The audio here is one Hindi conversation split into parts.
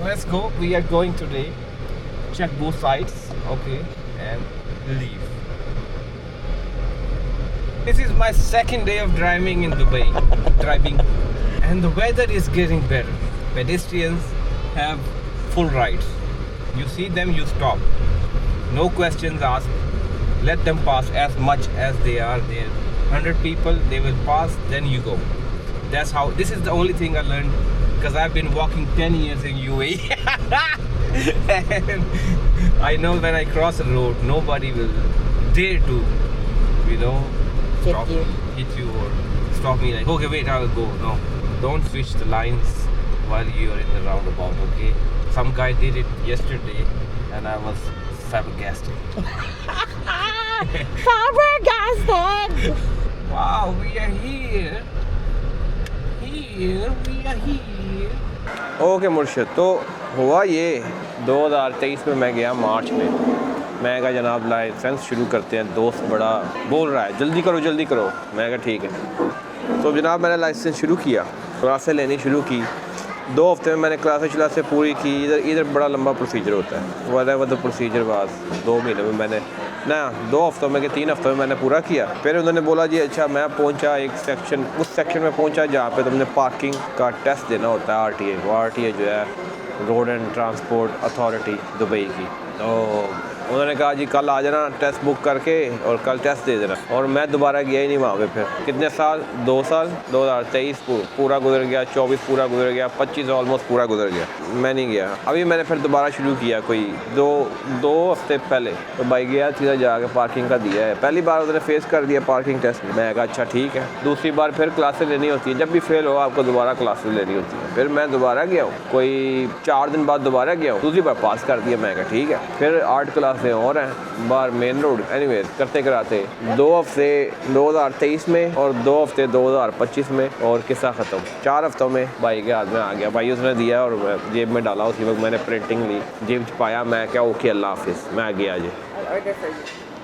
Let's go. We are going today. Check both sides, okay, and leave. This is my second day of driving in Dubai. Driving, and the weather is getting better. Pedestrians have full rights. You see them, you stop. No questions asked. Let them pass as much as they are there. 100 people, they will pass, then you go. That's how. This is the only thing I learned because I've been walking 10 years in UAE. And I know when I cross a road, nobody will dare to, you know, stop Hit you. hit you or stop me like, okay, wait, I'll go. No, don't switch the lines while you are in the roundabout, okay? Some guy did it yesterday and I was flabbergasted. Flabbergasted. Wow, we are here. Here, we are here. Okay मुर्शिद, तो हुआ ये 2023 में मैं गया मार्च में। मैं कहा जनाब लाइसेंस शुरू करते हैं, दोस्त बड़ा बोल रहा है जल्दी करो। मैं कहा ठीक है। तो जनाब मैंने लाइसेंस शुरू किया, क्लासें लेनी शुरू की। 2 हफ्ते में मैंने क्लासें पूरी की। इधर बड़ा लंबा प्रोसीजर होता है। वाला तो प्रोसीजर वाज 2 महीने में मैंने 2 हफ्तों में कि 3 हफ्तों में मैंने पूरा किया। फिर उन्होंने बोला जी अच्छा, मैं पहुंचा एक सेक्शन, उस सेक्शन में पहुंचा जहाँ पे तुमने पार्किंग का टेस्ट देना होता है, आरटीए। वो आरटीए जो है road and transport authority Dubai की। तो उन्होंने कहा जी कल आ जाना टेस्ट बुक करके और कल टेस्ट दे देना। और मैं दोबारा गया ही नहीं वहाँ पे। फिर कितने साल, 2 साल, 2023 पूरा गुजर गया, 24 पूरा गुजर गया, 25 ऑलमोस्ट पूरा गुजर गया, मैं नहीं गया। अभी मैंने फिर दोबारा शुरू किया कोई दो हफ्ते पहले। तो भाई गया सीधा जाके पार्किंग का दिया है। पहली बार उन्होंने फेस कर दिया पार्किंग टेस्ट। मैं कहा अच्छा ठीक है। दूसरी बार फिर क्लासेस लेनी होती है, जब भी फेल हो आपको दोबारा क्लासेस लेनी होती है। फिर मैं दोबारा गया हूँ, कोई 4 दिन बाद दोबारा गया हूँ, दूसरी बार पास कर दिया। मैं कहा ठीक है। फिर 8 क्लासें और हैं बाहर मेन रोड। एनीवेज करते कराते 2 हफ्ते 2023 में और 2 हफ्ते 2025 में और किस्सा ख़त्म। 4 हफ्तों में भाई के हाथ में आ गया। भाई उसने दिया और मैं जेब में डाला। उसी वक्त मैंने प्रिंटिंग ली, जेब च पाया। मैं क्या ओके अल्लाह हाफिज़, मैं गया जी।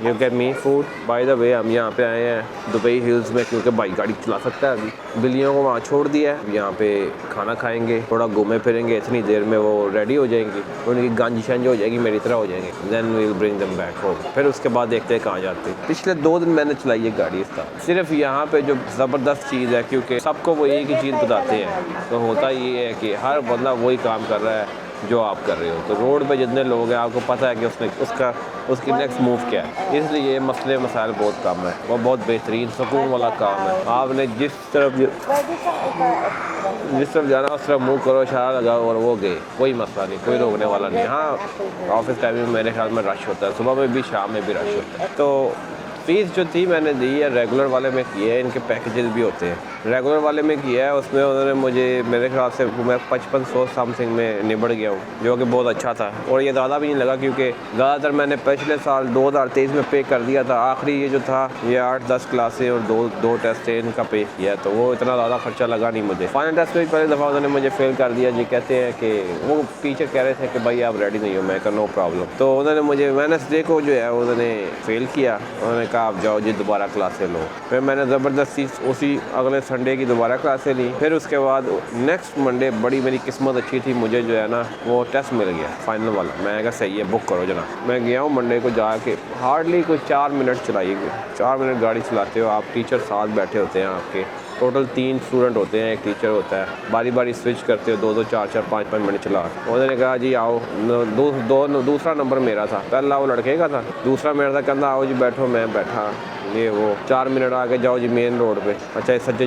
You get me food. By the way हम यहाँ पे आए हैं दुबई हिल्स में क्योंकि भाई गाड़ी चला सकता है। अभी बिल्लियों को वहाँ छोड़ दिया है। यहाँ पे खाना खाएंगे, थोड़ा घूमे फिरेंगे, इतनी देर में वो रेडी हो जाएंगी, उनकी गंज शंज हो जाएगी, मेरी तरह हो जाएंगे। Then we will bring them back home. फिर उसके बाद देखते हैं कहाँ जाते हैं। पिछले 2 दिन मैंने चलाई है गाड़ी इसका। सिर्फ यहाँ पे जो ज़बरदस्त चीज़ है, क्योंकि सबको वो एक ही चीज़ बताते हैं, तो होता ये है कि हर बंदा वही काम कर रहा है जो आप कर रहे हो। तो रोड पे जितने लोग हैं आपको पता है कि उसकी नेक्स्ट मूव क्या है। इसलिए मसले मसाइल बहुत कम है। वो बहुत बेहतरीन सुकून वाला काम है। आपने जिस तरफ जाना उस तरफ मुँह करो, इशारा लगाओ और वो गए, कोई मसला नहीं, कोई रोकने वाला नहीं। हाँ ऑफिस टाइम में मेरे ख्याल में रश होता है, सुबह में भी शाम में भी रश होता है। तो फीस जो थी मैंने दी है, रेगुलर वाले में की है। इनके पैकेजेस भी होते हैं। रेगुलर वाले में किया है, उसमें उन्होंने मुझे मेरे ख्याल से मैं 5500 समथिंग में निबड़ गया हूँ, जो कि बहुत अच्छा था। और ये ज़्यादा भी नहीं लगा क्योंकि ज़्यादातर मैंने पिछले साल 2023 में पे कर दिया था। आखिरी ये जो था ये 8-10 क्लासें और दो टेस्ट थे, इनका पे किया, तो वो इतना ज़्यादा खर्चा लगा नहीं मुझे। फाइनल टेस्ट में भी पहली दफ़ा उन्होंने मुझे फेल कर दिया जी। कहते हैं कि वो टीचर कह रहे थे कि भाई आप रेडी नहीं हो। मैं कहा नो प्रॉब्लम। तो उन्होंने मुझे वेडनेसडे को जो है उन्होंने फेल किया। उन्होंने कहा आप जाओ जी दोबारा क्लासें लो। फिर मैंने ज़बरदस्ती उसी अगले संडे की दोबारा क्लासें ली। फिर उसके बाद नेक्स्ट मंडे बड़ी मेरी किस्मत अच्छी थी, मुझे जो है ना वो टेस्ट मिल गया फाइनल वाला। मैं कहा सही है, बुक करो जनाब। मैं गया हूँ मंडे को, जाके हार्डली कोई 4 मिनट चलाइएगा। 4 मिनट गाड़ी चलाते हो आप, टीचर साथ बैठे होते हैं आपके। टोटल 3 स्टूडेंट होते हैं, एक टीचर होता है। बारी बारी स्विच करते हो, 2-2 4-4 5-5 मिनट चला। उन्होंने कहा जी आओ। दूसरा नंबर मेरा था, पहला वो लड़के का था, दूसरा मेरा था। कहना आओ जी बैठो। मैं बैठा, ये वो 4 मिनट आके जाओ जी मेन रोड पे। अच्छा सज्जे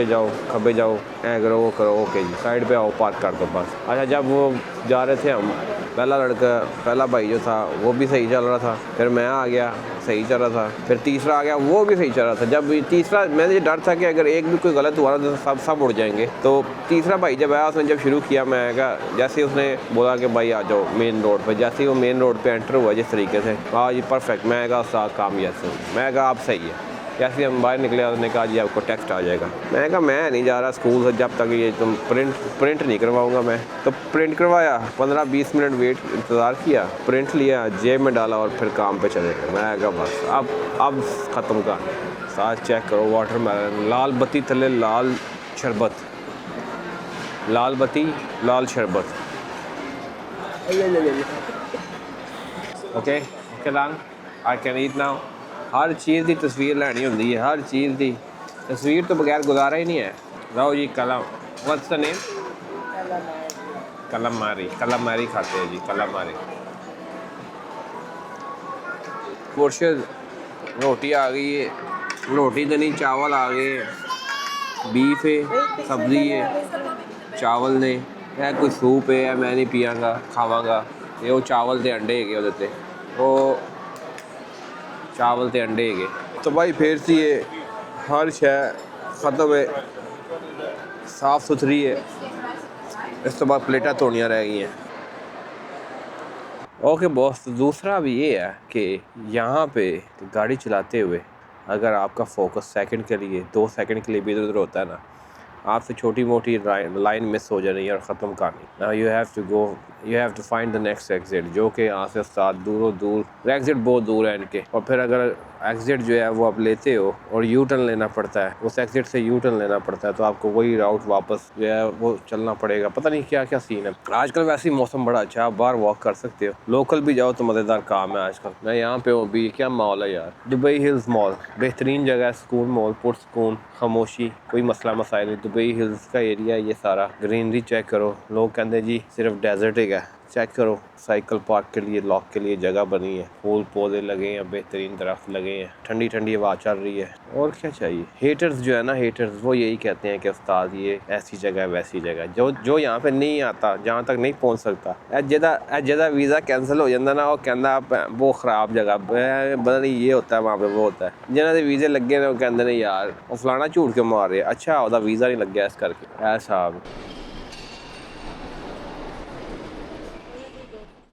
जाओ खब्बे जाओ, ऐ करो वो करो, ओके जी साइड पे आओ, पार्क कर दो बस। अच्छा जब वो जा रहे थे हम, पहला भाई जो था वो भी सही चल रहा था। फिर मैं आ गया, सही चल रहा था। फिर तीसरा आ गया, वो भी सही चल रहा था। जब तीसरा मैंने ये डर था कि अगर एक भी कोई गलत हुआ तो सब उड़ जाएंगे। तो तीसरा भाई जब आया, उसने जब शुरू किया, मैं कहा जैसे उसने बोला कि भाई आ जाओ मेन रोड पर, जैसे ही वो मेन रोड पर एंटर हुआ जिस तरीके से, हाँ जी परफेक्ट। मैं कहा साथ काम जैसे, मैं कहा आप सही है। जैसे हम बाहर निकले उसने कहा जी आपको टेक्स्ट आ जाएगा। मैं कहा मैं नहीं जा रहा स्कूल से जब तक ये तुम प्रिंट नहीं करवाऊंगा मैं। तो प्रिंट करवाया, 15-20 मिनट वेट इंतज़ार किया, प्रिंट लिया, जेब में डाला और फिर काम पे चले गए। मैं कहा बस अब ख़त्म का। साथ चेक करो, वाटरमेलन, लाल बत्ती थले लाल शरबत, लाल बत्ती लाल शरबत। Okay okay done I can eat now हर चीज़ की तस्वीर लैनी होंदी है हर चीज़ की तस्वीर तो बगैर गुजारा ही नहीं है लो जी कलम व्हाट्स द नेम कलमारी खाते हैं जी कलमारी मुर्शिद रोटी आ गई है रोटी तो नहीं चावल आ गए हैं बीफ है सब्जी है चावल ने है कोई सूप है मैं नहीं पियांगा खावांगा ये वो चावल ते अंडे है ਉਹਦੇ ਤੇ ਉਹ चावल ते अंडे है तो भाई फिर सी ये हर शय ख़त्म है साफ़ सुथरी है इस तो बाद प्लेटा धोनियाँ रह गई हैं ओके बॉस दूसरा भी ये है कि यहाँ पे गाड़ी चलाते हुए अगर आपका फोकस सेकंड के लिए 2 सेकंड के लिए भी इधर उधर होता है ना आपसे छोटी मोटी लाइन मिस हो जानी है और ख़त्म करनी you have to find the next exit जो कि यहाँ से साथ दूर एग्जिट बहुत दूर है इनके और फिर अगर एग्जिट जो है वो आप लेते हो और यू टर्न लेना पड़ता है उस एग्जिट से यू टर्न लेना पड़ता है तो आपको वही राउट वापस जो है वो चलना पड़ेगा पता नहीं क्या क्या सीन है आजकल वैसे ही मौसम बड़ा अच्छा है आप बाहर वॉक कर सकते हो लोकल भी जाओ तो मज़ेदार काम है आजकल मैं यहाँ पे हूँ अभी क्या मॉल है यार दुबई हिल्स मॉल बेहतरीन जगह है सुकून मॉल पुरसुकून खामोशी कोई मसला मसाइल नहीं दुबई हिल्स का एरिया है ये सारा ग्रीनरी चेक करो लोग कहते जी सिर्फ डेजर्ट है चेक करो साइकिल पार्क के लिए लॉक के लिए जगह बनी है फूल पौधे लगे हैं बेहतरीन दरख्त लगे हैं ठंडी ठंडी हवा चल रही है और क्या चाहिए हेटर्स जो है ना हेटर्स वो यही कहते हैं कि उस्ताद ये ऐसी जगह वैसी जगह जो यहाँ पे नहीं आता जहाँ तक नहीं पहुँच सकता जदा वीज़ा कैंसिल हो जाता ना वो कहना वो ख़राब जगह पता नहीं ये होता है वहाँ पे वो होता है जिन्होंने वीज़े लगे ने वो कहते हैं यार वो फलाना झूठ के मार रहे अच्छा ਉਹਦਾ वीज़ा नहीं लग गया इस करके ऐसा